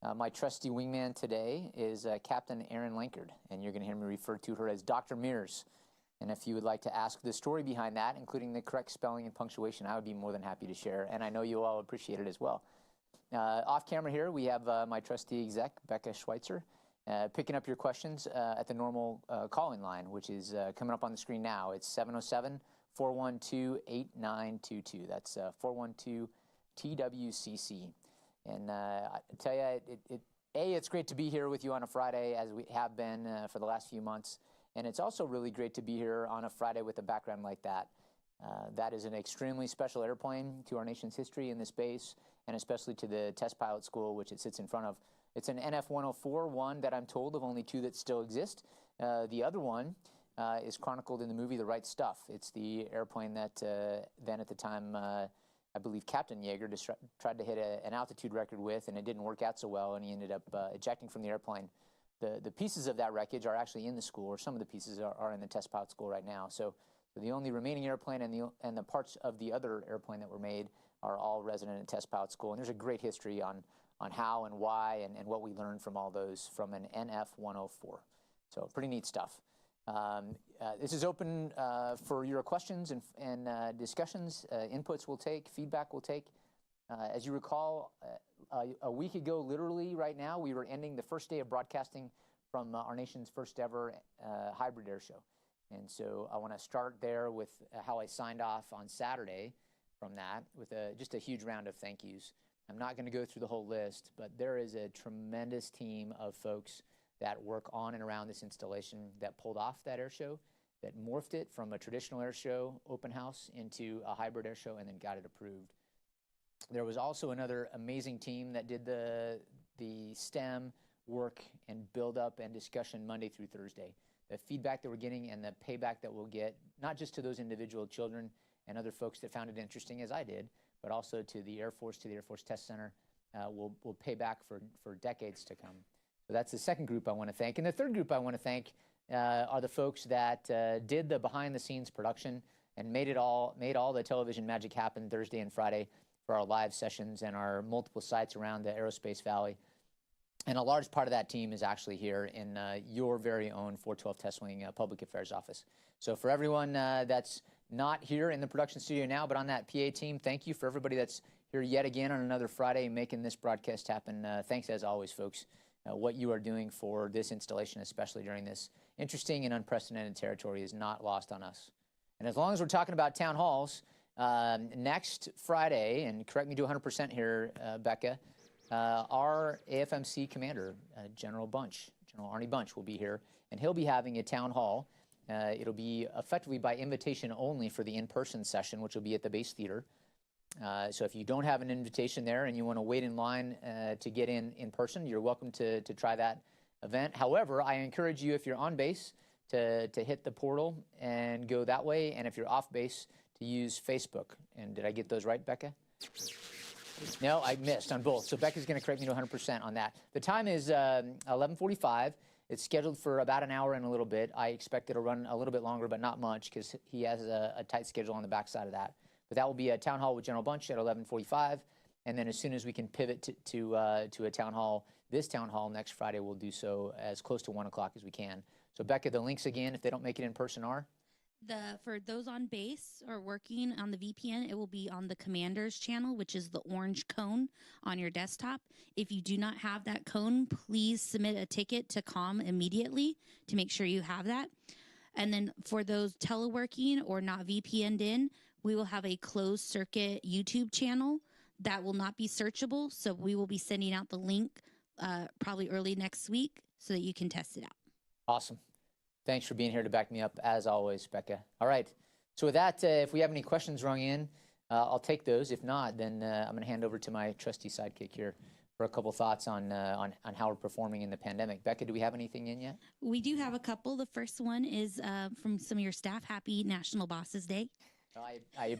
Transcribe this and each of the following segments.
My trusty wingman today is Captain Erin Lankard, and you're going to hear me refer to her as Dr. Mears. And if you would like to ask the story behind that, including the correct spelling and punctuation, I would be more than happy to share, and I know you all appreciate it as well. Off camera here, we have my trusty exec, Becca Schweitzer, picking up your questions at the normal call-in line, which is coming up on the screen now. It's 707-412-8922. That's 412-TWCC. And I tell you, it's great to be here with you on a Friday, as we have been for the last few months. And it's also really great to be here on a Friday with a background like that. That is an extremely special airplane to our nation's history in this base, and especially to the test pilot school, which it sits in front of. It's an NF-104, one that I'm told of only two that still exist. The other one is chronicled in the movie The Right Stuff. It's the airplane that then at the time, I believe Captain Higer tried to hit an altitude record with, and it didn't work out so well, and he ended up ejecting from the airplane. The pieces of that wreckage are actually in the school, or some of the pieces are in the test pilot school right now. So the only remaining airplane and the parts of the other airplane that were made are all resident at test pilot school. And there's a great history on how and why and what we learned from all those from an NF-104. So pretty neat stuff. This is open for your questions and discussions. Inputs we'll take, feedback we'll take. As you recall, a week ago, literally right now, we were ending the first day of broadcasting from our nation's first ever hybrid air show. And so I want to start there with how I signed off on Saturday from that with just a huge round of thank yous. I'm not going to go through the whole list, but there is a tremendous team of folks that work on and around this installation that pulled off that air show, that morphed it from a traditional air show, open house, into a hybrid air show, and then got it approved. There was also another amazing team that did the STEM work and build up and discussion Monday through Thursday. The feedback that we're getting and the payback that we'll get, not just to those individual children and other folks that found it interesting, as I did, but also to the Air Force, to the Air Force Test Center, will pay back for decades to come. So that's the second group I want to thank. And the third group I want to thank are the folks that did the behind-the-scenes production and made all the television magic happen Thursday and Friday for our live sessions and our multiple sites around the Aerospace Valley. And a large part of that team is actually here in your very own 412 Test Wing Public Affairs Office. So for everyone that's not here in the production studio now, but on that PA team, thank you. For everybody that's here yet again on another Friday making this broadcast happen, thanks as always, folks. What you are doing for this installation, especially during this interesting and unprecedented territory, is not lost on us. And as long as we're talking about town halls, next Friday, and correct me to 100% here, Becca, our AFMC commander, General Arnie Bunch, will be here, and he'll be having a town hall. It'll be effectively by invitation only for the in-person session, which will be at the base theater. So if you don't have an invitation there and you want to wait in line to get in person, you're welcome to try that event. However, I encourage you, if you're on base, to hit the portal and go that way, and if you're off base, to use Facebook. And did I get those right, Becca? No, I missed on both. So Becca's going to correct me to 100% on that. The time is 11:45. It's scheduled for about an hour and a little bit. I expect it'll run a little bit longer, but not much, because he has a tight schedule on the backside of that. But that will be a town hall with General Bunch at 11:45. And then as soon as we can pivot to a town hall, this town hall next Friday, we'll do so as close to 1 o'clock as we can. So Becca, the links again, if they don't make it in person, are? For those on base or working on the VPN, it will be on the commander's channel, which is the orange cone on your desktop. If you do not have that cone, please submit a ticket to COM immediately to make sure you have that. And then for those teleworking or not VPN'd in, we will have a closed circuit YouTube channel that will not be searchable. So we will be sending out the link probably early next week so that you can test it out. Awesome. Thanks for being here to back me up, as always, Becca. All right. So with that, if we have any questions rung in, I'll take those. If not, then I'm going to hand over to my trusty sidekick here for a couple thoughts on how we're performing in the pandemic. Becca, do we have anything in yet? We do have a couple. The first one is from some of your staff. Happy National Bosses Day. I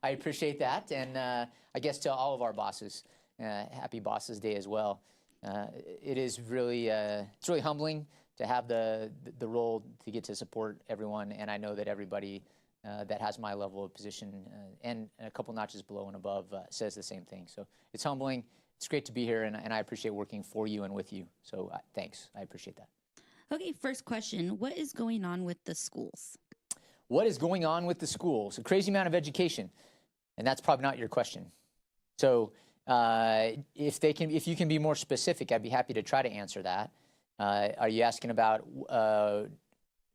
appreciate that. And I guess to all of our bosses, happy Bosses Day as well. It is really, it's really humbling to have the role to get to support everyone. And I know that everybody that has my level of position and a couple notches below and above says the same thing. So it's humbling. it's great to be here, and I appreciate working for you and with you. So thanks. I appreciate that. Okay, first question. What is going on with the schools? What is going on with the schools? A crazy amount of education, and that's probably not your question. So if you can be more specific, I'd be happy to try to answer that. Are you asking about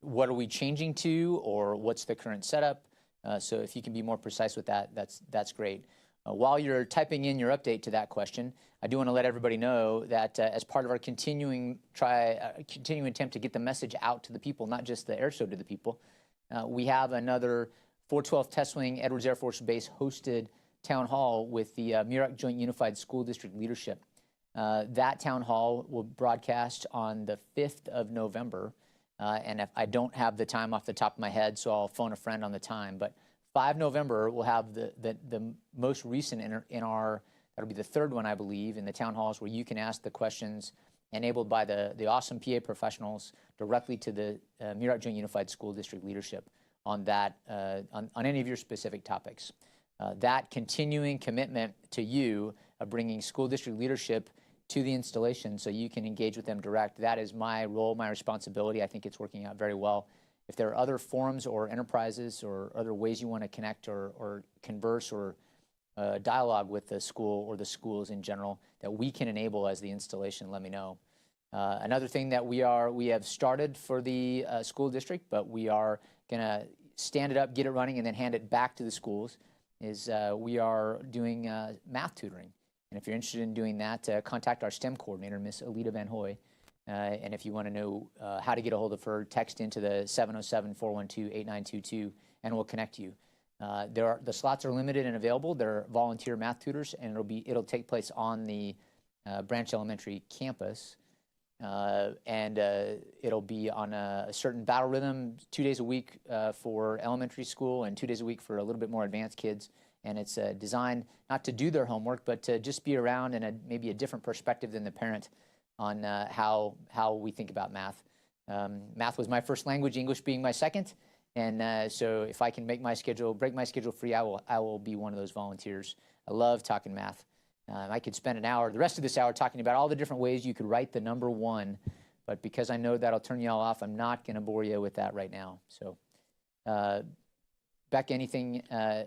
what are we changing to, or what's the current setup? So if you can be more precise with that, that's great. While you're typing in your update to that question, I do want to let everybody know that as part of our continuing attempt to get the message out to the people, not just the air show to the people, we have another 412 Test Wing Edwards Air Force Base hosted town hall with the Muroc Joint Unified School District leadership. That town hall will broadcast on the 5th of November. And if I don't have the time off the top of my head, so I'll phone a friend on the time. But 5 November, we'll have the that'll be the third one, I believe, in the town halls where you can ask the questions enabled by the awesome PA professionals directly to the Muroc Joint Unified School District leadership on that, on any of your specific topics. That continuing commitment to you of bringing school district leadership to the installation so you can engage with them direct, that is my role, my responsibility. I think it's working out very well. If there are other forums or enterprises or other ways you want to connect or converse or dialogue with the school or the schools in general that we can enable as the installation, let me know. Another thing that we have started for the school district, but we are going to stand it up, get it running, and then hand it back to the schools, is we are doing math tutoring. And if you're interested in doing that, contact our STEM coordinator, Miss Alita Van Hoy. And if you want to know how to get a hold of her, text into the 707-412-8922, and we'll connect you. The slots are limited and available. They're volunteer math tutors, and it'll take place on the Branch Elementary campus. It'll be on a certain battle rhythm, 2 days a week for elementary school and 2 days a week for a little bit more advanced kids. And it's designed not to do their homework, but to just be around in maybe a different perspective than the parent on how we think about math. Math was my first language, English being my second. And so if I can break my schedule free, I will be one of those volunteers. I love talking math. I could spend the rest of this hour talking about all the different ways you could write the number 1. But because I know that'll turn you all off, I'm not going to bore you with that right now. So, Beck, anything,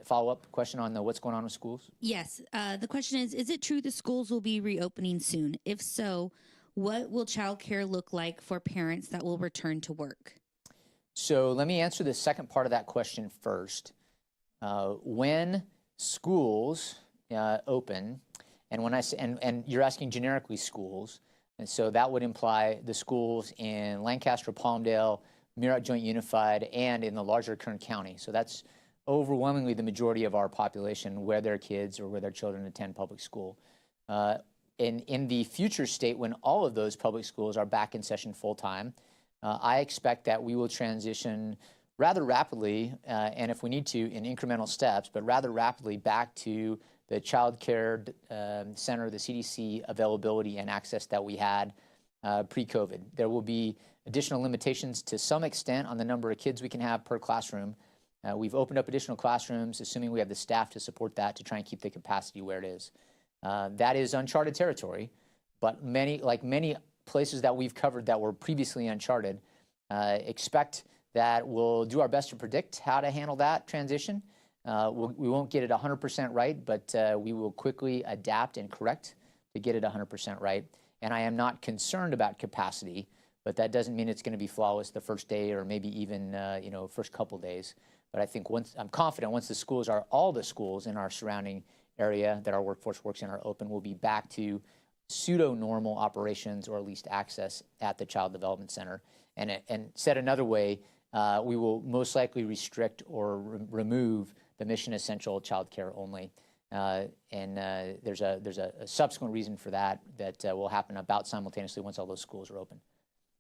follow-up question on what's going on with schools? Yes. The question is it true the schools will be reopening soon? If so, what will childcare look like for parents that will return to work? So let me answer the second part of that question first. When schools open, and when I say, and you're asking generically schools, and so that would imply the schools in Lancaster, Palmdale, Muroc Joint Unified, and in the larger Kern County. So that's overwhelmingly the majority of our population where their kids or where their children attend public school. In the future state, when all of those public schools are back in session full-time, I expect that we will transition rather rapidly, and if we need to, in incremental steps, but rather rapidly back to the child care center, the CDC availability and access that we had pre-COVID. There will be additional limitations to some extent on the number of kids we can have per classroom. We've opened up additional classrooms, assuming we have the staff to support that, to try and keep the capacity where it is. That is uncharted territory, but many places that we've covered that were previously uncharted, expect that we'll do our best to predict how to handle that transition. We won't get it 100% right, but we will quickly adapt and correct to get it 100% right. And I am not concerned about capacity, but that doesn't mean it's going to be flawless the first day or maybe even first couple days. But I think I'm confident once all the schools in our surrounding area that our workforce works in are open, we'll be back to pseudo-normal operations, or at least access at the Child Development Center. And said another way, we will most likely restrict or remove the mission essential child care only. There's a subsequent reason for that will happen about simultaneously once all those schools are open.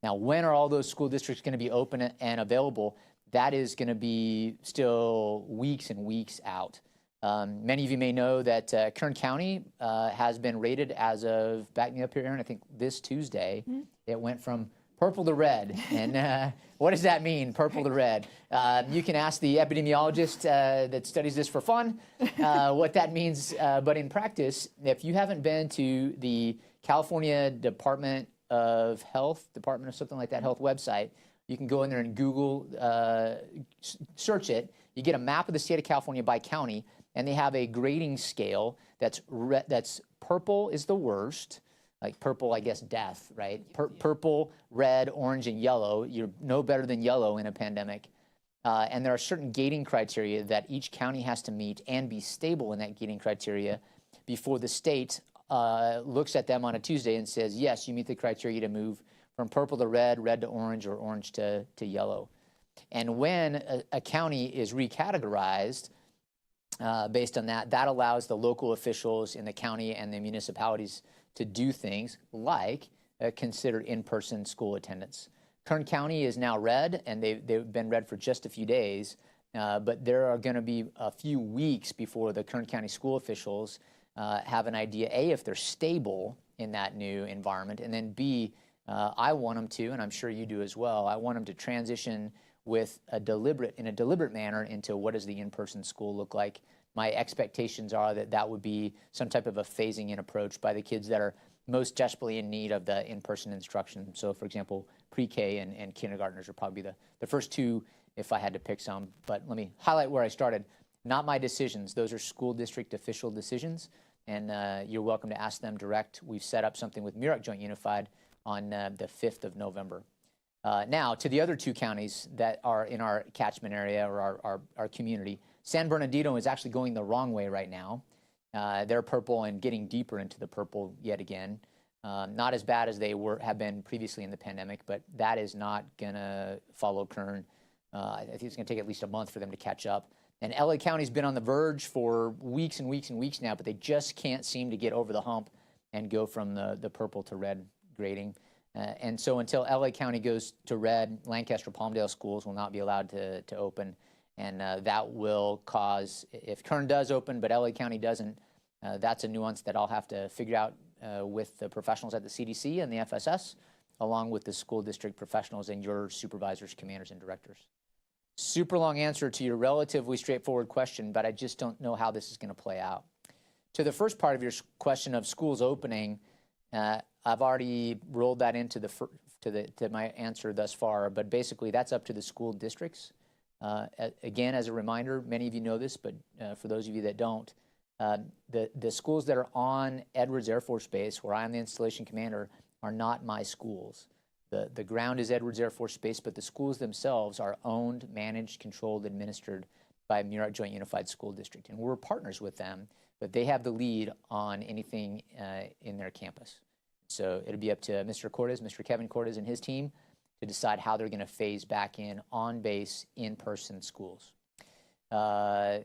Now, when are all those school districts going to be open and available? That is going to be still weeks and weeks out. Many of you may know that Kern County has been rated as of, back me up here, Aaron, I think this Tuesday, it went from Purple to red. And what does that mean, purple to red? You can ask the epidemiologist that studies this for fun what that means. But in practice, if you haven't been to the California Department of Health, Department of something like that, health website, you can go in there and Google, search it. You get a map of the state of California by county, and they have a grading scale that's purple is the worst. Like purple, I guess, death, right? Purple, red, orange, and yellow. You're no better than yellow in a pandemic. And there are certain gating criteria that each county has to meet and be stable in that gating criteria before the state looks at them on a Tuesday and says, yes, you meet the criteria to move from purple to red, red to orange, or orange to yellow. And when a county is recategorized based on that, that allows the local officials in the county and the municipalities to do things like consider in-person school attendance. Kern County is now red, and they've been red for just a few days, but there are going to be a few weeks before the Kern County school officials have an idea, A, if they're stable in that new environment, and then B, I want them to, and I'm sure you do as well, I want them to transition with in a deliberate manner into what does the in-person school look like. My expectations are that that would be some type of a phasing in approach by the kids that are most desperately in need of the in-person instruction. So, for example, pre-K and kindergartners are probably the first two if I had to pick some. But let me highlight where I started. Not my decisions. Those are school district official decisions, and you're welcome to ask them direct. We've set up something with Muroc Joint Unified on the 5th of November. Now, to the other two counties that are in our catchment area or our community, San Bernardino is actually going the wrong way right now. They're purple and getting deeper into the purple yet again. Not as bad as they have been previously in the pandemic, but that is not going to follow Kern. I think it's going to take at least a month for them to catch up. And LA County's been on the verge for weeks and weeks and weeks now, but they just can't seem to get over the hump and go from the purple to red grading. And so until LA County goes to red, Lancaster Palmdale schools will not be allowed to open. And that will cause, if Kern does open but LA County doesn't, that's a nuance that I'll have to figure out with the professionals at the CDC and the FSS, along with the school district professionals and your supervisors, commanders, and directors. Super long answer to your relatively straightforward question, but I just don't know how this is going to play out. To the first part of your question of schools opening, I've already rolled that into to my answer thus far, but basically that's up to the school districts. Again, as a reminder, many of you know this, but for those of you that don't, the schools that are on Edwards Air Force Base, where I'm the installation commander, are not my schools. The ground is Edwards Air Force Base, but the schools themselves are owned, managed, controlled, administered by Muroc Joint Unified School District. And we're partners with them, but they have the lead on anything in their campus. So it'll be up to Mr. Cortez, Mr. Kevin Cortez and his team to decide how they're going to phase back in on-base, in-person schools.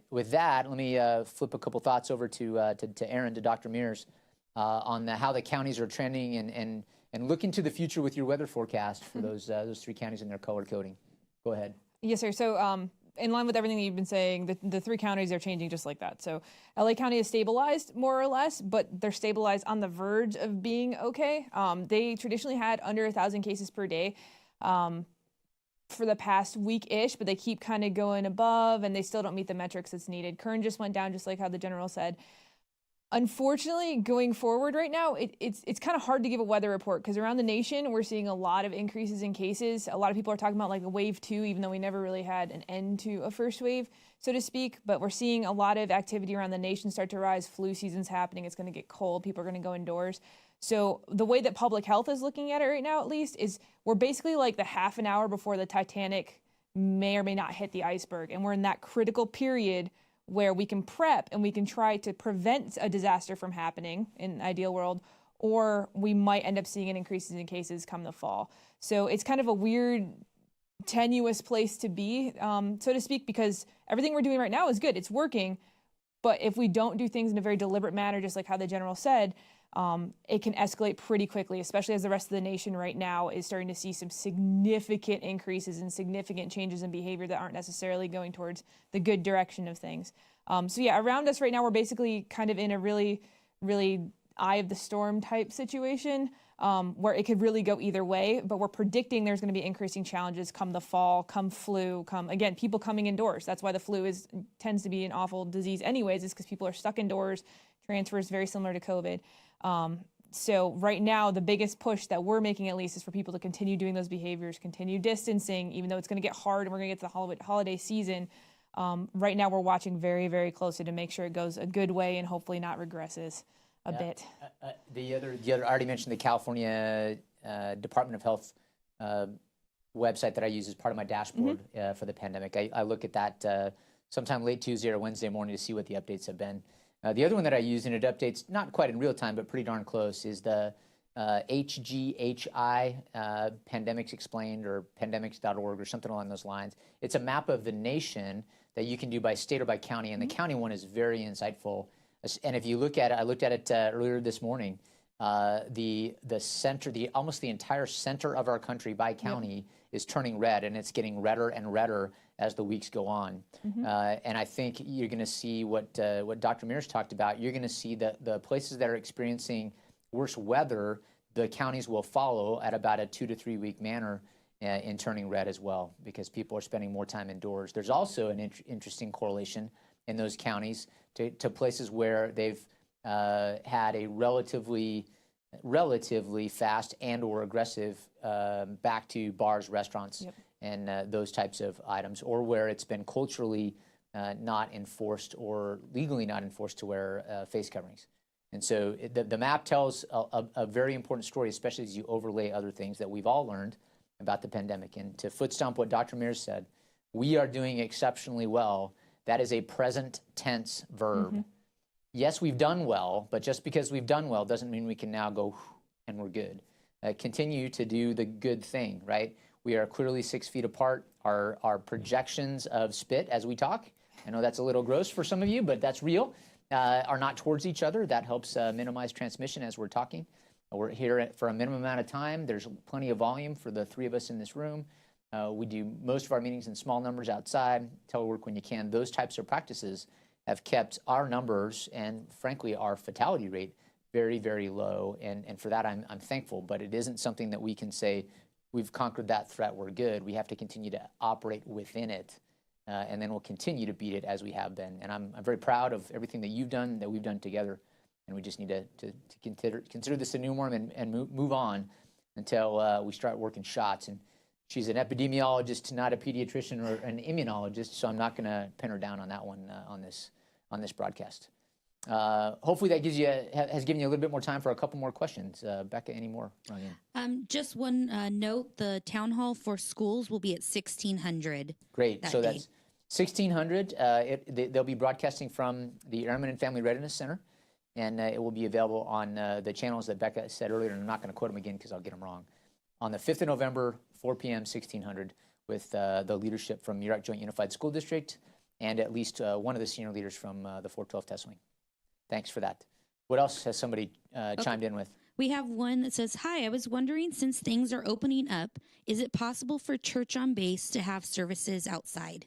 With that, let me flip a couple thoughts over to Aaron, to Dr. Mears, on how the counties are trending and look into the future with your weather forecast for those three counties and their color coding. Go ahead. Yes, sir. So in line with everything that you've been saying, the three counties are changing just like that. So LA County is stabilized more or less, but they're stabilized on the verge of being okay. They traditionally had under 1,000 cases per day for the past week-ish, but they keep kind of going above, and they still don't meet the metrics that's needed. Kern just went down, just like how the general said. Unfortunately, going forward right now, it's kind of hard to give a weather report because around the nation, we're seeing a lot of increases in cases. A lot of people are talking about like a wave 2, even though we never really had an end to a first wave, so to speak. But we're seeing a lot of activity around the nation start to rise. Flu season's happening. It's going to get cold. People are going to go indoors. So the way that public health is looking at it right now, at least, is we're basically like the half an hour before the Titanic may or may not hit the iceberg. And we're in that critical period where we can prep and we can try to prevent a disaster from happening in an ideal world, or we might end up seeing an increase in cases come the fall. So it's kind of a weird, tenuous place to be, so to speak, because everything we're doing right now is good. It's working. But if we don't do things in a very deliberate manner, just like how the general said, it can escalate pretty quickly, especially as the rest of the nation right now is starting to see some significant increases and significant changes in behavior that aren't necessarily going towards the good direction of things. So yeah, around us right now, we're basically kind of in a really, really eye of the storm type situation where it could really go either way. But we're predicting there's going to be increasing challenges come the fall, come flu, come, again, people coming indoors. That's why the flu tends to be an awful disease anyways, is because people are stuck indoors. Transfers very similar to COVID. So right now, the biggest push that we're making, at least, is for people to continue doing those behaviors, continue distancing, even though it's going to get hard and we're going to get to the holiday season. Right now, we're watching very, very closely to make sure it goes a good way and hopefully not regresses a bit. The other, I already mentioned the California Department of Health website that I use as part of my dashboard for the pandemic. I look at that sometime late Tuesday or Wednesday morning to see what the updates have been. The other one that I use, and it updates not quite in real time, but pretty darn close, is the HGHI, Pandemics Explained, or pandemics.org, or something along those lines. It's a map of the nation that you can do by state or by county, and the county one is very insightful. And if you look at it, I looked at it earlier this morning, the center, almost the entire center of our country by county is turning red, and it's getting redder and redder as the weeks go on. And I think you're going to see what Dr. Mears talked about. You're going to see the places that are experiencing worse weather, the counties will follow at about a 2 to 3 week manner in turning red as well, because people are spending more time indoors. There's also an interesting correlation in those counties to places where they've had a relatively fast and or aggressive back to bars, restaurants, and those types of items, or where it's been culturally not enforced or legally not enforced to wear face coverings. And so the map tells a very important story, especially as you overlay other things that we've all learned about the pandemic. And to foot stomp what Dr. Mears said, we are doing exceptionally well. That is a present tense verb. Yes, we've done well, but just because we've done well doesn't mean we can now go and we're good. Continue to do the good thing, right? We are clearly 6 feet apart. Our projections of spit as we talk, I know that's a little gross for some of you, but that's real, are not towards each other. That helps minimize transmission as we're talking. We're here for a minimum amount of time. There's plenty of volume for the 3 of us in this room. We do most of our meetings in small numbers outside, telework when you can. Those types of practices have kept our numbers and, frankly, our fatality rate very, very low. And for that, I'm thankful. But it isn't something that we can say, we've conquered that threat, we're good. We have to continue to operate within it. And then we'll continue to beat it as we have been. And I'm very proud of everything that you've done, that we've done together. And we just need to consider this a new norm and move on until we start working shots. And she's an epidemiologist, not a pediatrician or an immunologist, so I'm not going to pin her down on that one on this broadcast. Hopefully that has given you a little bit more time for a couple more questions. Becca, any more? Just one note: the town hall for schools will be at 1600. Great. So that's 1600. They'll be broadcasting from the Airmen and Family Readiness Center, and it will be available on the channels that Becca said earlier, and I'm not going to quote them again because I'll get them wrong. On the 5th of November, 4 p.m., 1600, with the leadership from Muroc Joint Unified School District and at least one of the senior leaders from the 412 Test Wing. Thanks for that. What else has somebody chimed in with? We have one that says, hi, I was wondering, since things are opening up, is it possible for Church on Base to have services outside?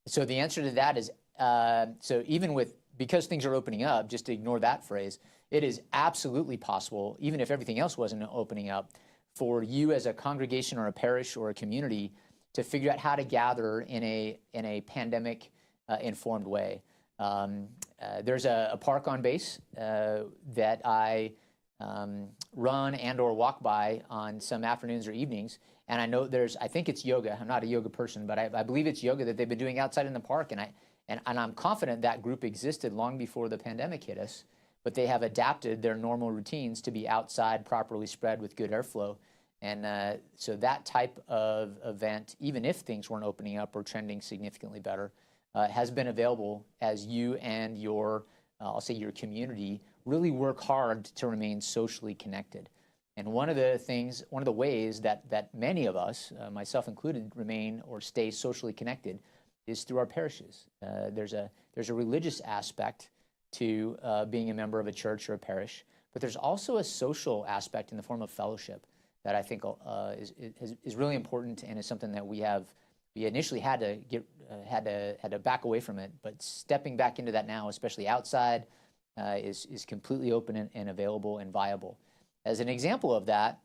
So the answer to that is, so even because things are opening up, just to ignore that phrase, it is absolutely possible, even if everything else wasn't opening up, for you as a congregation or a parish or a community to figure out how to gather in a pandemic informed way. There's a park on base that I run and or walk by on some afternoons or evenings, and I know I think it's yoga. I'm not a yoga person, but I believe it's yoga that they've been doing outside in the park, and I'm confident that group existed long before the pandemic hit us, but they have adapted their normal routines to be outside, properly spread with good airflow. And so that type of event, even if things weren't opening up or trending significantly better, has been available as you and your, I'll say your community, really work hard to remain socially connected. And one of the ways that many of us, myself included, remain or stay socially connected is through our parishes. There's a religious aspect to being a member of a church or a parish, but there's also a social aspect in the form of fellowship that I think is really important and is something that we initially had to back away from it, but stepping back into that now, especially outside is completely open and available and viable. As an example of that,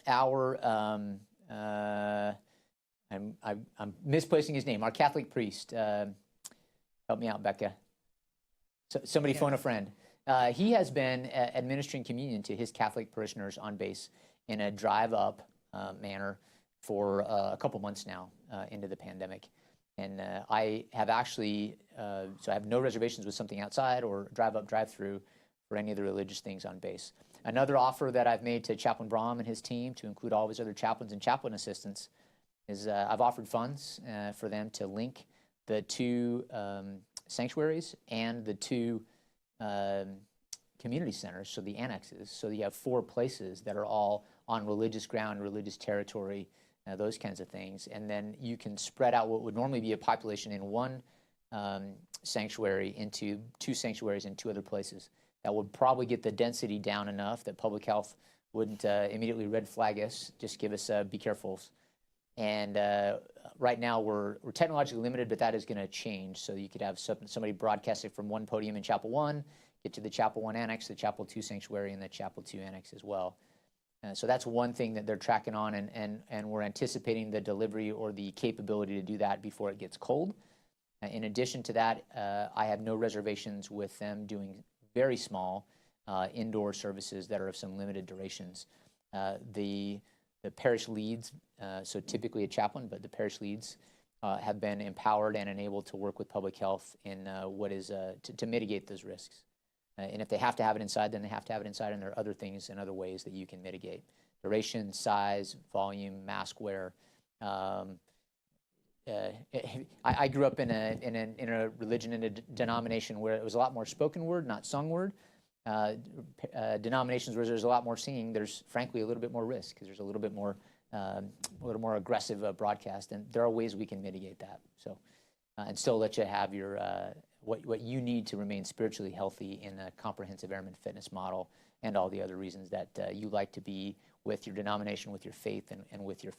our I'm misplacing his name. Our Catholic priest, help me out, Becca. Somebody phone a friend. He has been administering communion to his Catholic parishioners on base in a drive-up manner for a couple months now into the pandemic. And I have actually, so I have no reservations with something outside or drive-up, drive-through for any of the religious things on base. Another offer that I've made to Chaplain Brahm and his team to include all of his other chaplains and chaplain assistants is I've offered funds for them to link the two sanctuaries and the two community centers, so the annexes. So you have 4 places that are all on religious ground, religious territory, those kinds of things. And then you can spread out what would normally be a population in one sanctuary into 2 sanctuaries in 2 other places. That would probably get the density down enough that public health wouldn't immediately red flag us, just give us be carefuls. And right now we're technologically limited, but that is going to change. So you could have somebody broadcasting from one podium in Chapel 1, get to the Chapel 1 annex, the Chapel 2 sanctuary, and the Chapel 2 annex as well. So that's one thing that they're tracking on, and we're anticipating the delivery or the capability to do that before it gets cold. In addition to that, I have no reservations with them doing very small indoor services that are of some limited durations. The parish leads, so typically a chaplain, but the parish leads have been empowered and enabled to work with public health in what is to mitigate those risks. And if they have to have it inside, then they have to have it inside, and there are other things and other ways that you can mitigate. Duration, size, volume, mask wear. I grew up in a religion, in a denomination where it was a lot more spoken word, not sung word. Denominations where there's a lot more singing, there's frankly a little bit more risk because there's a little more aggressive broadcast, and there are ways we can mitigate that. So, and still let you have your what you need to remain spiritually healthy in a comprehensive airman fitness model, and all the other reasons that you like to be with your denomination, with your faith, and with your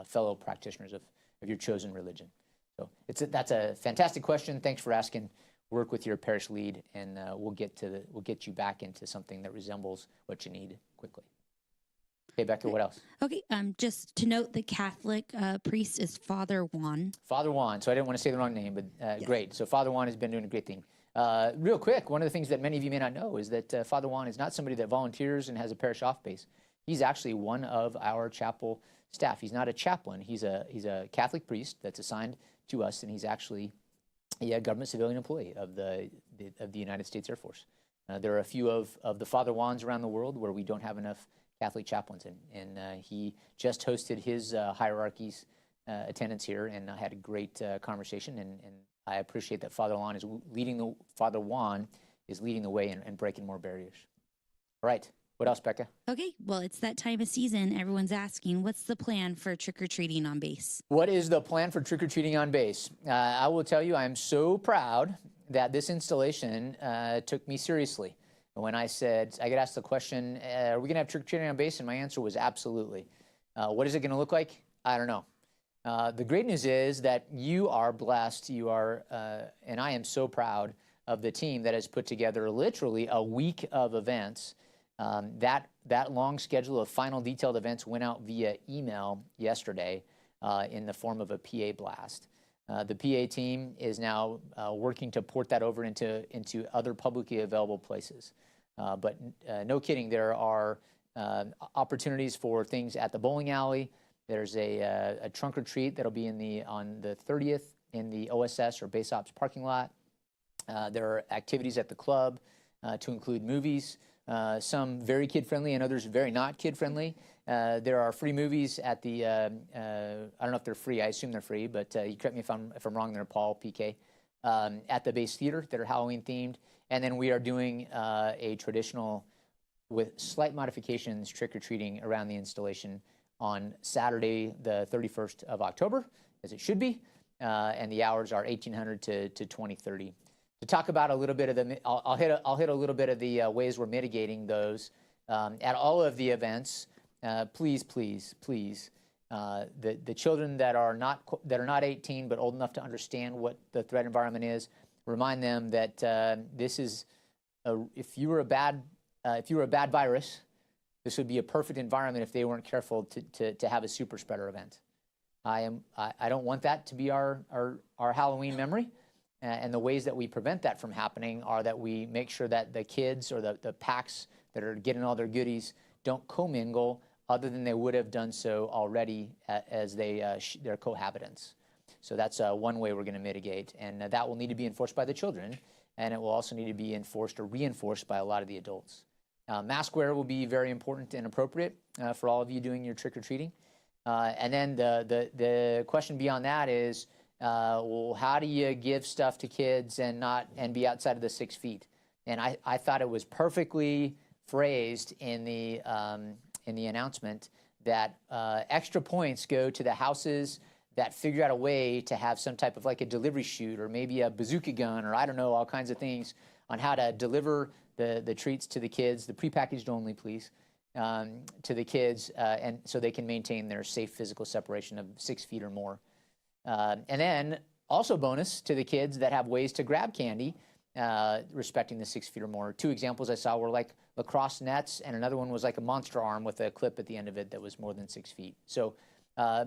fellow practitioners of your chosen religion. So that's a fantastic question. Thanks for asking. Work with your parish lead, and we'll get you back into something that resembles what you need quickly. Okay, Becca, what else? Okay, just to note, the Catholic priest is Father Juan. Father Juan. So I didn't want to say the wrong name, but Yeah. Great. So Father Juan has been doing a great thing. Real quick, one of the things that many of you may not know is that Father Juan is not somebody that volunteers and has a parish off base. He's actually one of our chapel staff. He's not a chaplain. He's a Catholic priest that's assigned to us, and he's actually a government civilian employee of the United States Air Force. There are a few of the Father Juans around the world where we don't have enough Catholic chaplains in, and he just hosted his hierarchies attendance here, and I had a great conversation, and I appreciate that Father Juan is leading the way and breaking more barriers. All right. What else, Becca? Okay, well, it's that time of season. Everyone's asking, what's the plan for trick-or-treating on base? What is the plan for trick-or-treating on base? I will tell you, I am so proud that this installation took me seriously. When I said, I got asked the question, are we going to have trick-or-treating on base? And my answer was absolutely. What is it going to look like? I don't know. The great news is that you are blessed. You are, and I am so proud of the team that has put together literally a week of events. That long schedule of final detailed events went out via email yesterday in the form of a PA blast. The PA team is now working to port that over into other publicly available places. But no kidding, there are opportunities for things at the bowling alley. There's a trunk or treat that'll be on the 30th in the OSS or Base Ops parking lot. There are activities at the club to include movies. Some very kid-friendly and others very not kid-friendly. There are free movies at the, I don't know if they're free, I assume they're free, but you correct me if I'm wrong there, Paul, PK, at the base theater that are Halloween themed. And then we are doing a traditional, with slight modifications, trick-or-treating around the installation on Saturday, the 31st of October, as it should be. And the hours are 1800 to 2030. To talk about a little bit of I'll hit a little bit of the ways we're mitigating those at all of the events. Please, the children that are not 18 but old enough to understand what the threat environment is, remind them that this is if you were a bad virus, this would be a perfect environment if they weren't careful to have a super spreader event. I don't want that to be our Halloween memory. And the ways that we prevent that from happening are that we make sure that the kids or the packs that are getting all their goodies don't commingle other than they would have done so already as they're cohabitants. So that's one way we're going to mitigate. And that will need to be enforced by the children. And it will also need to be enforced or reinforced by a lot of the adults. Mask wear will be very important and appropriate for all of you doing your trick-or-treating. And then the question beyond that is, well, how do you give stuff to kids and be outside of the 6 feet? And I thought it was perfectly phrased in the announcement that extra points go to the houses that figure out a way to have some type of like a delivery chute or maybe a bazooka gun or I don't know, all kinds of things on how to deliver the treats to the kids, the prepackaged only, please, to the kids, and so they can maintain their safe physical separation of 6 feet or more. And then also bonus to the kids that have ways to grab candy, respecting the 6 feet or more. 2 examples I saw were like lacrosse nets, and another one was like a monster arm with a clip at the end of it that was more than 6 feet. So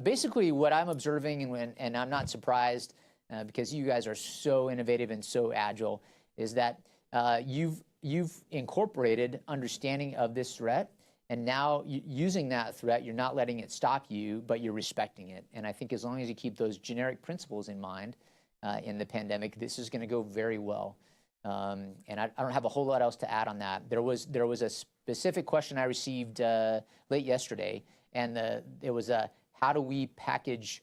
basically what I'm observing, and I'm not surprised because you guys are so innovative and so agile, is that you've incorporated understanding of this threat. And now using that threat, you're not letting it stop you, but you're respecting it. And I think as long as you keep those generic principles in mind in the pandemic, this is going to go very well. And I don't have a whole lot else to add on that. There was a specific question I received late yesterday, and it was how do we package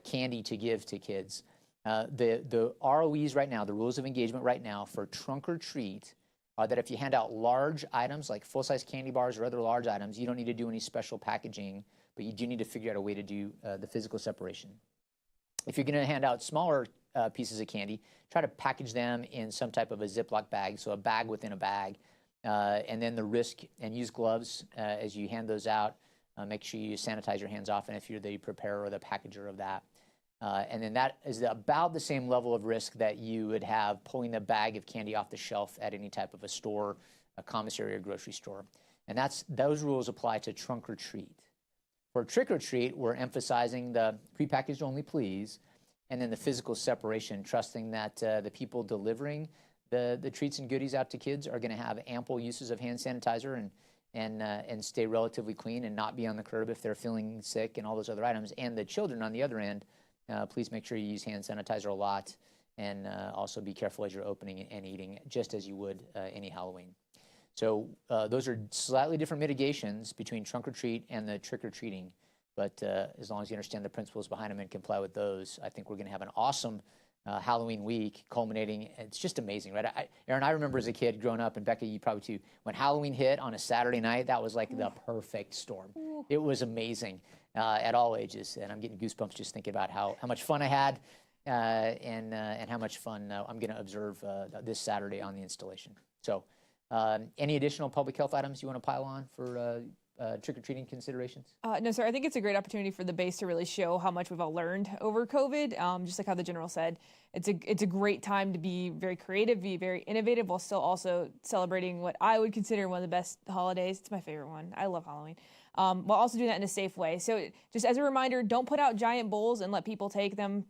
candy to give to kids? The ROEs right now, the rules of engagement right now for trunk or treat, are that if you hand out large items like full-size candy bars or other large items, you don't need to do any special packaging, but you do need to figure out a way to do the physical separation. If you're going to hand out smaller pieces of candy, try to package them in some type of a Ziploc bag, so a bag within a bag, and then the risk, and use gloves as you hand those out. Make sure you sanitize your hands often if you're the preparer or the packager of that. And then that is about the same level of risk that you would have pulling the bag of candy off the shelf at any type of a store, a commissary or grocery store. And those rules apply to trunk or treat. For trick or treat, we're emphasizing the prepackaged only, please, and then the physical separation, trusting that the people delivering the treats and goodies out to kids are going to have ample uses of hand sanitizer and stay relatively clean and not be on the curb if they're feeling sick and all those other items. And the children on the other end, please make sure you use hand sanitizer a lot, and also be careful as you're opening and eating, just as you would any Halloween. So those are slightly different mitigations between trunk or treat and the trick or treating, but as long as you understand the principles behind them and comply with those, I think we're going to have an awesome Halloween week culminating. It's just amazing, right? Aaron, I remember as a kid growing up, and Becca, you probably too, when Halloween hit on a Saturday night, that was like the perfect storm. It was amazing. At all ages, and I'm getting goosebumps just thinking about how much fun I had and how much fun I'm going to observe this Saturday on the installation. So any additional public health items you want to pile on for trick-or-treating considerations? No, sir. I think it's a great opportunity for the base to really show how much we've all learned over COVID. Just like how the general said, it's a great time to be very creative, be very innovative, while still also celebrating what I would consider one of the best holidays. It's my favorite one. I love Halloween. While also doing that in a safe way. So just as a reminder, don't put out giant bowls and let people take them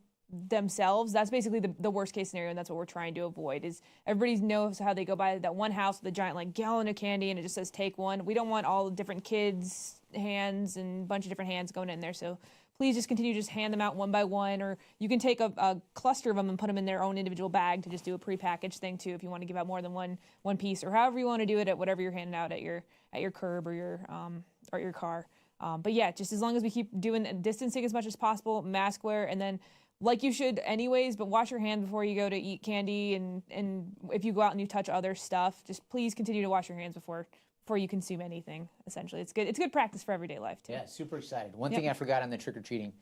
themselves. That's basically the worst case scenario, and that's what we're trying to avoid. Is everybody knows how they go by that one house with a giant like gallon of candy and it just says take one. We don't want all the different kids' hands and a bunch of different hands going in there. So please just continue to just hand them out one by one, or you can take a cluster of them and put them in their own individual bag to just do a prepackaged thing too if you want to give out more than one piece, or however you want to do it at whatever you're handing out at your curb or your car. But yeah, just as long as we keep doing distancing as much as possible, mask wear, and then like you should anyways, but wash your hands before you go to eat candy, and if you go out and you touch other stuff, just please continue to wash your hands before you consume anything. Essentially, it's good practice for everyday life too. Yeah, super excited. One thing I forgot on the trick-or-treating,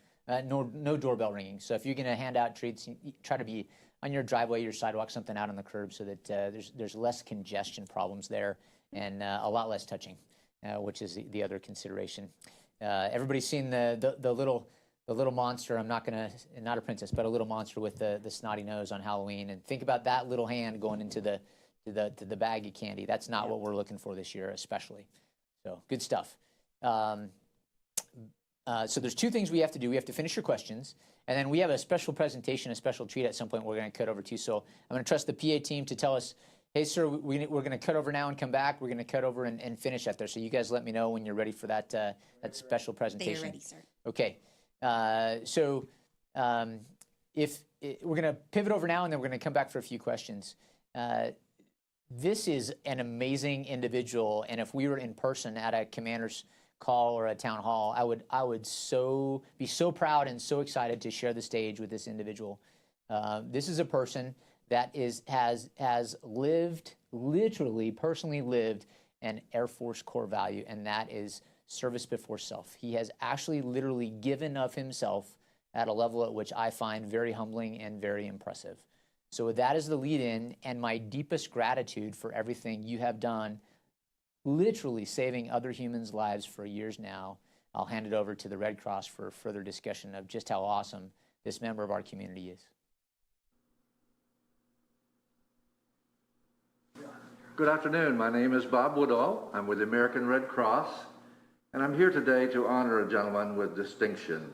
no doorbell ringing. So if you're going to hand out treats, try to be on your driveway, your sidewalk, something out on the curb, so that there's less congestion problems there and a lot less touching, which is the other consideration. Everybody's seen the little monster. I'm not a princess, but a little monster with the snotty nose on Halloween. And think about that little hand going into the to the bag of candy. That's not what we're looking for this year, especially. So good stuff. So there's two things we have to do. We have to finish your questions, and then we have a special presentation, a special treat at some point we're going to cut over to. So I'm going to trust the PA team to tell us, hey, sir, we're going to cut over now and come back. We're going to cut over and finish that there. So you guys let me know when you're ready for that that special presentation. They are ready, sir. Okay. We're going to pivot over now, and then we're going to come back for a few questions. This is an amazing individual, and if we were in person at a commander's call or a town hall, I would be so proud and so excited to share the stage with this individual. This is a person that has lived, literally, personally lived an Air Force core value, and that is service before self. He has actually literally given of himself at a level at which I find very humbling and very impressive. So with that as the lead-in, and my deepest gratitude for everything you have done, literally saving other humans' lives for years now, I'll hand it over to the Red Cross for further discussion of just how awesome this member of our community is. Good afternoon. My name is Bob Woodall. I'm with the American Red Cross, and I'm here today to honor a gentleman with distinction.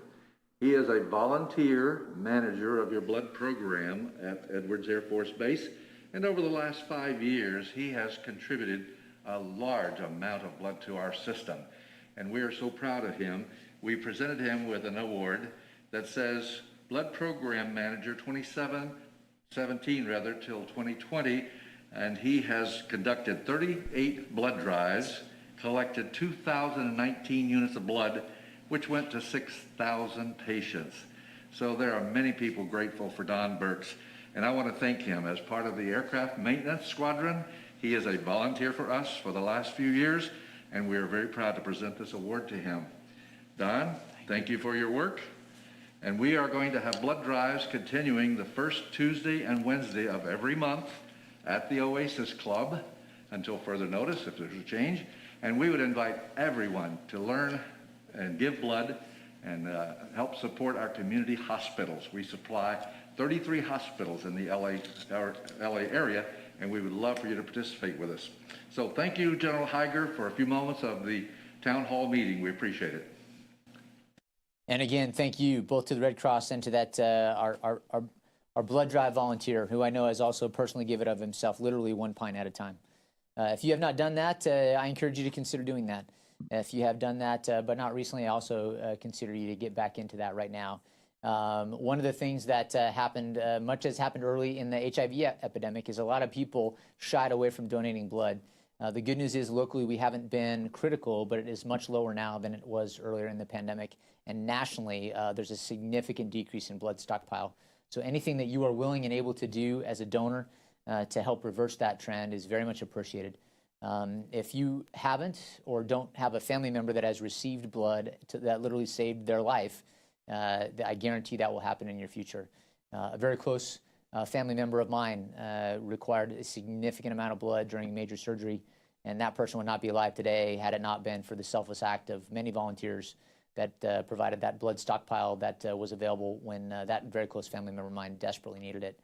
He is a volunteer manager of your blood program at Edwards Air Force Base, and over the last 5 years, he has contributed a large amount of blood to our system, and we are so proud of him. We presented him with an award that says Blood Program Manager 2017 till 2020, and he has conducted 38 blood drives, collected 2,019 units of blood, which went to 6,000 patients. So there are many people grateful for Don Burks, and I want to thank him as part of the Aircraft Maintenance Squadron. He is a volunteer for us for the last few years, and we are very proud to present this award to him. Don, thank you for your work. And we are going to have blood drives continuing the first Tuesday and Wednesday of every month at the Oasis Club until further notice if there's a change. And we would invite everyone to learn and give blood and help support our community hospitals. We supply 33 hospitals in the LA area, and we would love for you to participate with us. So thank you, General Higer, for a few moments of the town hall meeting. We appreciate it. And again, thank you both to the Red Cross and to that our blood drive volunteer, who I know has also personally given of himself, literally one pint at a time. If you have not done that, I encourage you to consider doing that. If you have done that, but not recently, I also consider you to get back into that right now. One of the things that happened, much as happened early in the HIV epidemic, is a lot of people shied away from donating blood. The good news is locally we haven't been critical, but it is much lower now than it was earlier in the pandemic. And nationally, there's a significant decrease in blood stockpile. So anything that you are willing and able to do as a donor to help reverse that trend is very much appreciated. If you haven't or don't have a family member that has received blood that literally saved their life, I guarantee that will happen in your future. A very close family member of mine required a significant amount of blood during major surgery, and that person would not be alive today had it not been for the selfless act of many volunteers that provided that blood stockpile that was available when that very close family member of mine desperately needed it.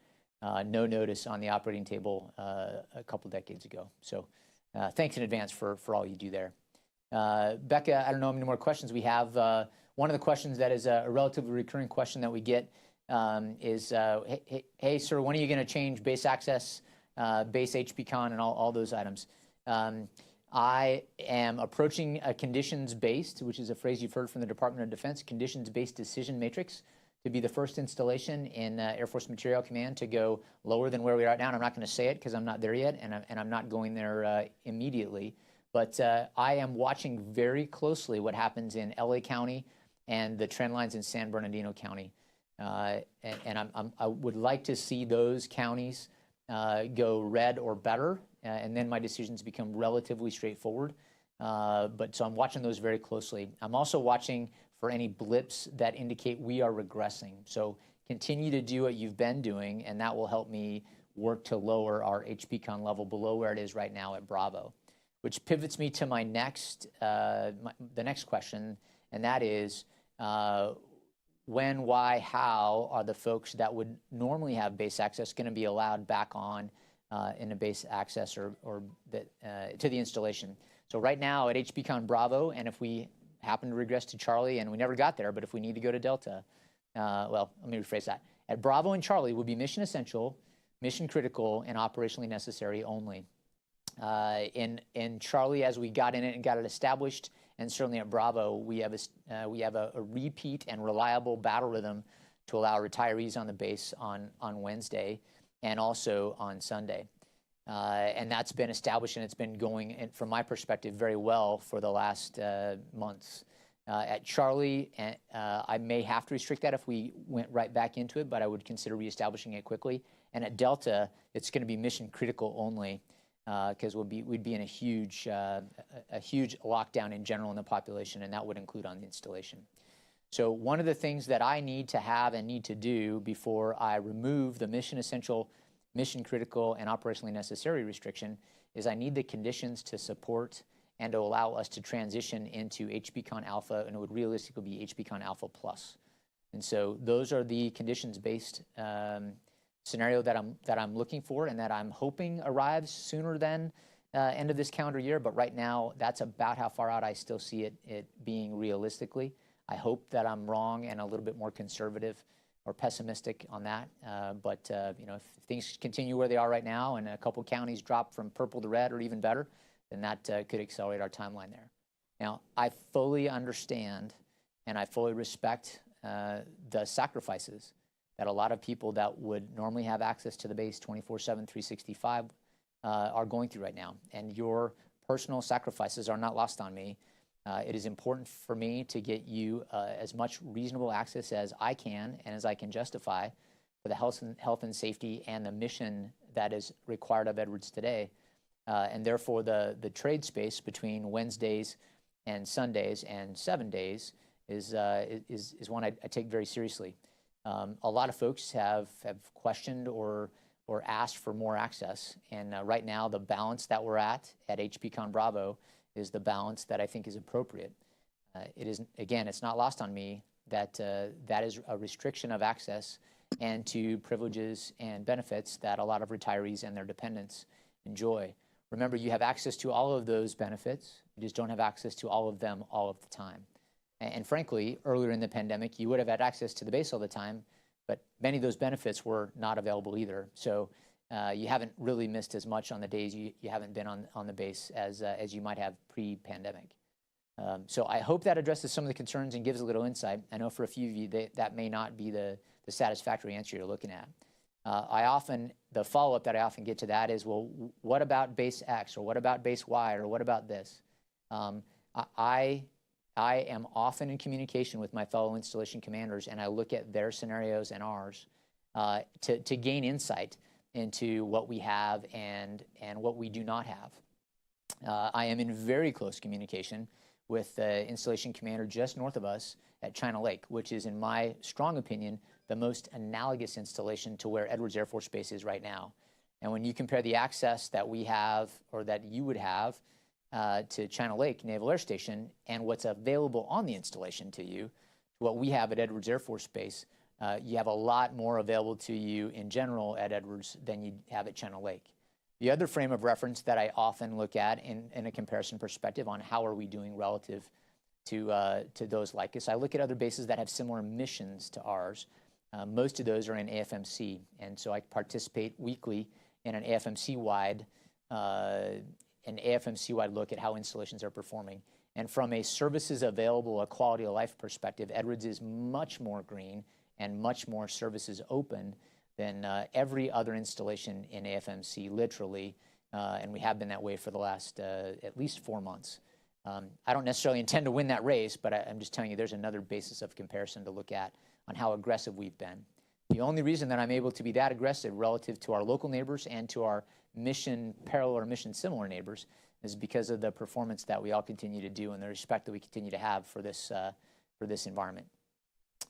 No notice on the operating table a couple decades ago. So thanks in advance for all you do there. Becca, I don't know how many more questions we have. One of the questions that is a relatively recurring question that we get is, hey, sir, when are you going to change base access, base HPCon, and all those items? I am approaching a conditions-based, which is a phrase you've heard from the Department of Defense, conditions-based decision matrix, to be the first installation in Air Force Material Command to go lower than where we are right now. And I'm not going to say it because I'm not there yet, and I'm not going there immediately. But I am watching very closely what happens in LA County and the trend lines in San Bernardino County. And I would like to see those counties go red or better, and then my decisions become relatively straightforward. But so I'm watching those very closely. I'm also watching for any blips that indicate we are regressing. So continue to do what you've been doing, and that will help me work to lower our HPCon level below where it is right now at Bravo, which pivots me to my next, the next question, and that is, when, why, how are the folks that would normally have base access going to be allowed back on in a base access or to the installation. So right now at HBCon Bravo, and if we happen to regress to Charlie, and we never got there, but if we need to go to Delta, well, let me rephrase that. At Bravo and Charlie will be mission essential, mission critical, and operationally necessary only. In Charlie, as we got in it and got it established, and certainly at Bravo, we have a repeat and reliable battle rhythm to allow retirees on the base on Wednesday and also on Sunday. And that's been established, and it's been going, from my perspective, very well for the last months. At Charlie, I may have to restrict that if we went right back into it, but I would consider reestablishing it quickly. And at Delta, it's going to be mission critical only, because we'd be in a huge lockdown in general in the population, and that would include on the installation. So one of the things that I need to have and need to do before I remove the mission essential, mission critical, and operationally necessary restriction is I need the conditions to support and to allow us to transition into HBCon Alpha, and it would realistically be HBCon Alpha Plus. And so those are the conditions-based scenario that I'm looking for, and that I'm hoping arrives sooner than end of this calendar year. But right now, that's about how far out I still see it being realistically. I hope that I'm wrong and a little bit more conservative or pessimistic on that. But you know, if things continue where they are right now, and a couple counties drop from purple to red or even better, then that could accelerate our timeline there. Now, I fully understand and I fully respect the sacrifices that a lot of people that would normally have access to the base 24/7, 365 are going through right now. And your personal sacrifices are not lost on me. It is important for me to get you as much reasonable access as I can and as I can justify for the health and safety and the mission that is required of Edwards today. And therefore, the trade space between Wednesdays and Sundays and 7 days is one I take very seriously. A lot of folks have questioned or asked for more access, and right now the balance that we're at HBCon Bravo is the balance that I think is appropriate. It is, again, it's not lost on me that that is a restriction of access and to privileges and benefits that a lot of retirees and their dependents enjoy. Remember, you have access to all of those benefits, you just don't have access to all of them all of the time. And frankly, earlier in the pandemic, you would have had access to the base all the time, but many of those benefits were not available either. So you haven't really missed as much on the days you haven't been on the base as you might have pre-pandemic. So I hope that addresses some of the concerns and gives a little insight. I know for a few of you that may not be the satisfactory answer you're looking at. The follow-up that I often get to that is, well, what about base X, or what about base Y, or what about this? I am often in communication with my fellow installation commanders, and I look at their scenarios and ours to gain insight into what we have and what we do not have. I am in very close communication with the installation commander just north of us at China Lake, which is, in my strong opinion, the most analogous installation to where Edwards Air Force Base is right now. And when you compare the access that we have, or that you would have, to China Lake Naval Air Station and what's available on the installation to you, what we have at Edwards Air Force Base, you have a lot more available to you in general at Edwards than you have at China Lake. The other frame of reference that I often look at in a comparison perspective on how are we doing relative to those like us, I look at other bases that have similar missions to ours. Most of those are in AFMC, and so I participate weekly in an AFMC-wide look at how installations are performing. And from a services available, a quality of life perspective, Edwards is much more green and much more services open than every other installation in AFMC, literally, and we have been that way for the last at least 4 months. I don't necessarily intend to win that race, but I'm just telling you there's another basis of comparison to look at on how aggressive we've been. The only reason that I'm able to be that aggressive relative to our local neighbors and to our mission parallel or mission similar neighbors is because of the performance that we all continue to do and the respect that we continue to have for this environment.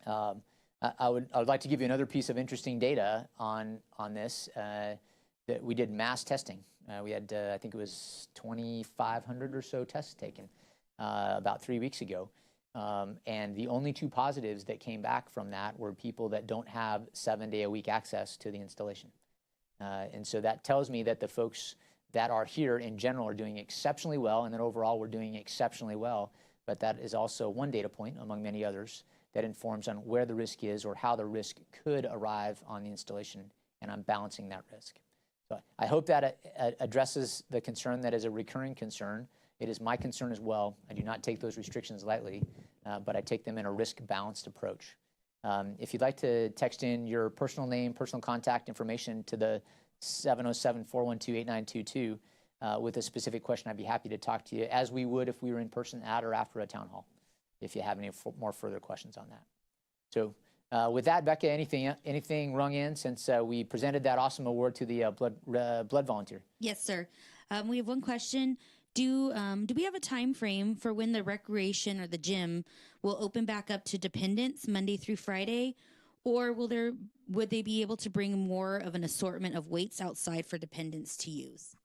I would like to give you another piece of interesting data on this. That we did mass testing. We had I think it was 2,500 or so tests taken about 3 weeks ago. And the only 2 positives that came back from that were people that don't have 7-day-a-week access to the installation. And so that tells me that the folks that are here in general are doing exceptionally well, and that overall we're doing exceptionally well. But that is also one data point among many others that informs on where the risk is or how the risk could arrive on the installation, and I'm balancing that risk. So I hope that addresses the concern that is a recurring concern. It is my concern as well. I do not take those restrictions lightly, but I take them in a risk-balanced approach. If you'd like to text in your personal name, personal contact information to the 707-412-8922 with a specific question, I'd be happy to talk to you, as we would if we were in person at or after a town hall, if you have any more further questions on that. So with that, Becca, anything rung in since we presented that awesome award to the blood volunteer? Yes, sir. We have one question. Do we have a time frame for when the recreation or the gym will open back up to dependents Monday through Friday, or would they be able to bring more of an assortment of weights outside for dependents to use?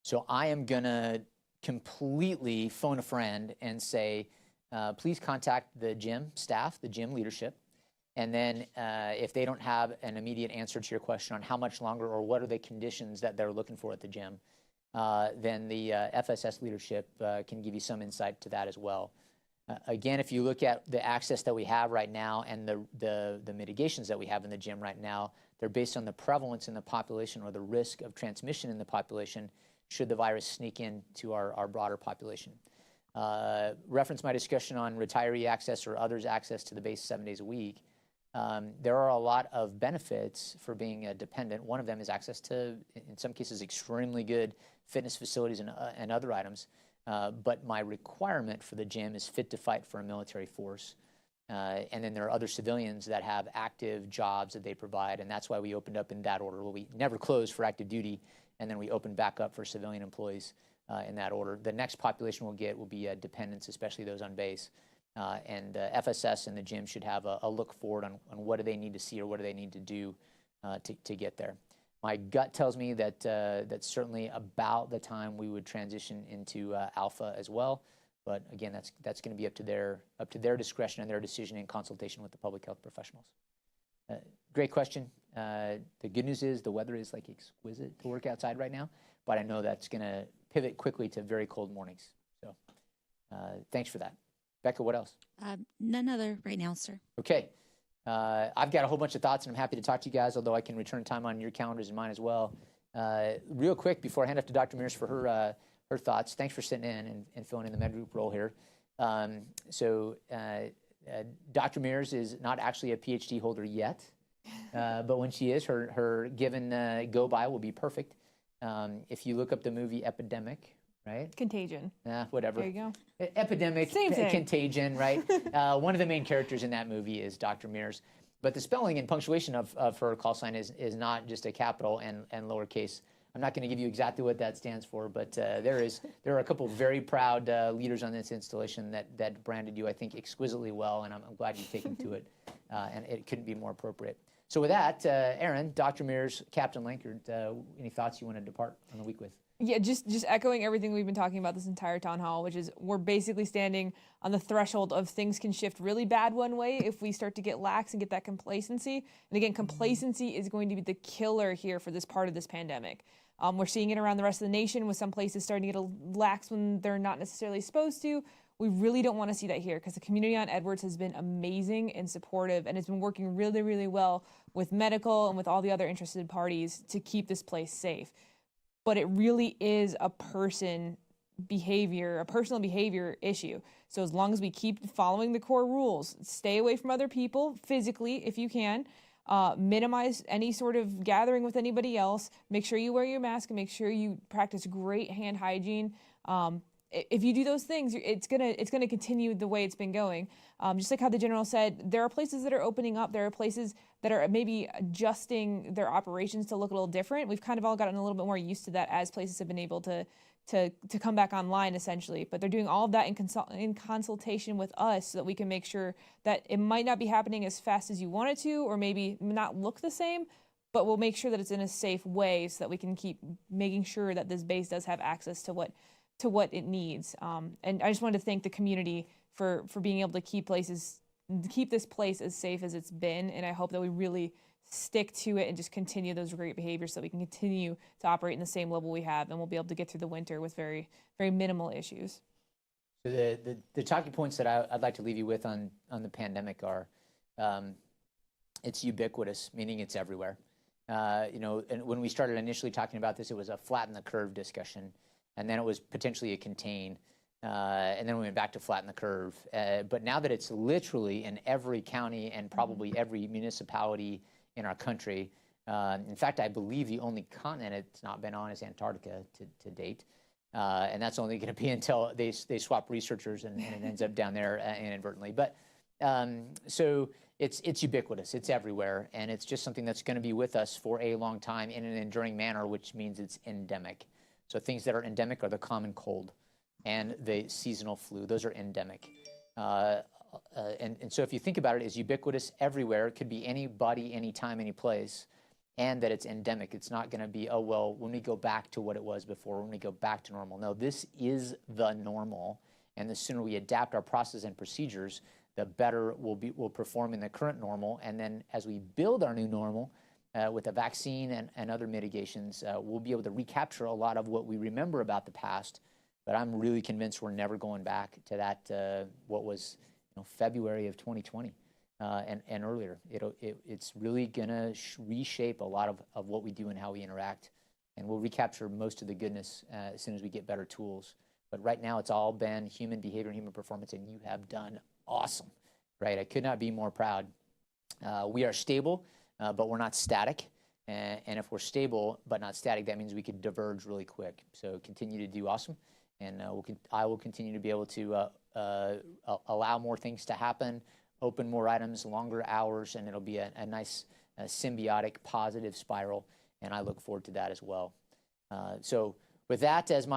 So I am gonna completely phone a friend and say, please contact the gym staff, the gym leadership, and then if they don't have an immediate answer to your question on how much longer or what are the conditions that they're looking for at the gym, then the FSS leadership can give you some insight to that as well. Again, if you look at the access that we have right now and the mitigations that we have in the gym right now, they're based on the prevalence in the population or the risk of transmission in the population should the virus sneak into our broader population. Reference my discussion on retiree access or others' access to the base 7 days a week. There are a lot of benefits for being a dependent. One of them is access to, in some cases, extremely good fitness facilities and other items. But my requirement for the gym is fit to fight for a military force. And then there are other civilians that have active jobs that they provide, and that's why we opened up in that order. Well, we never closed for active duty, and then we opened back up for civilian employees in that order. The next population we'll get will be dependents, especially those on base. And FSS and the gym should have a look forward on what do they need to see or what do they need to do to get there. My gut tells me that that's certainly about the time we would transition into alpha as well. But again, that's going to be up to their discretion and their decision in consultation with the public health professionals. Great question. The good news is the weather is like exquisite to work outside right now, but I know that's going to pivot quickly to very cold mornings. So thanks for that. Becca, what else? None other right now, sir. Okay. I've got a whole bunch of thoughts, and I'm happy to talk to you guys, although I can return time on your calendars and mine as well. Real quick, before I hand off to Dr. Mears for her thoughts, thanks for sitting in and filling in the med group role here. Dr. Mears is not actually a PhD holder yet, but when she is, her given go-by will be perfect. If you look up the movie Epidemic, right? Contagion. Whatever. There you go. Epidemic, Same thing. Contagion, right? One of the main characters in that movie is Dr. Mears. But the spelling and punctuation of her call sign is not just a capital and lowercase. I'm not going to give you exactly what that stands for, but there are a couple of very proud leaders on this installation that branded you, I think, exquisitely well, and I'm glad you've taken to it, and it couldn't be more appropriate. So with that, Aaron, Dr. Mears, Captain Lankard, any thoughts you want to depart on the week with? Yeah, just echoing everything we've been talking about this entire town hall, which is we're basically standing on the threshold of things can shift really bad one way if we start to get lax and get that complacency. And again, complacency is going to be the killer here for this part of this pandemic. We're seeing it around the rest of the nation with some places starting to get lax when they're not necessarily supposed to. We really don't want to see that here because the community on Edwards has been amazing and supportive, and it's been working really, really well with medical and with all the other interested parties to keep this place safe. But it really is a personal behavior issue. So as long as we keep following the core rules, stay away from other people physically if you can, minimize any sort of gathering with anybody else, make sure you wear your mask and make sure you practice great hand hygiene. If you do those things, it's gonna continue the way it's been going. Just like how the general said, there are places that are opening up. There are places that are maybe adjusting their operations to look a little different. We've kind of all gotten a little bit more used to that as places have been able to come back online, essentially. But they're doing all of that in consultation with us so that we can make sure that it might not be happening as fast as you want it to, or maybe not look the same, but we'll make sure that it's in a safe way so that we can keep making sure that this base does have access to what it needs. And I just wanted to thank the community for being able to keep this place as safe as it's been, and I hope that we really stick to it and just continue those great behaviors so we can continue to operate in the same level we have, and we'll be able to get through the winter with very, very minimal issues. So the talking points that I'd like to leave you with on the pandemic are, it's ubiquitous, meaning it's everywhere. And when we started initially talking about this, it was a flatten the curve discussion, and then it was potentially a contain, and then we went back to flatten the curve. But now that it's literally in every county and probably every municipality in our country, in fact, I believe the only continent it's not been on is Antarctica to date. And that's only going to be until they swap researchers and it ends up down there inadvertently. But so it's ubiquitous, it's everywhere, and it's just something that's going to be with us for a long time in an enduring manner, which means it's endemic. So things that are endemic are the common cold and the seasonal flu. Those are endemic. And so if you think about it, it's ubiquitous everywhere. It could be anybody, anytime, any place. And that it's endemic. It's not going to be, oh, well, when we go back to what it was before, when we go back to normal. No, this is the normal. And the sooner we adapt our process and procedures, the better we'll perform in the current normal. And then as we build our new normal with a vaccine and other mitigations, we'll be able to recapture a lot of what we remember about the past. But I'm really convinced we're never going back to that, what was February of 2020. And earlier, it's really gonna reshape a lot of what we do and how we interact, and we'll recapture most of the goodness as soon as we get better tools. But right now, it's all been human behavior and human performance, and you have done awesome, right? I could not be more proud. We are stable, but we're not static, and if we're stable but not static, that means we could diverge really quick. So continue to do awesome, and I will continue to be able to allow more things to happen, open more items, longer hours, and it'll be a nice symbiotic positive spiral, and I look forward to that as well. So with that as my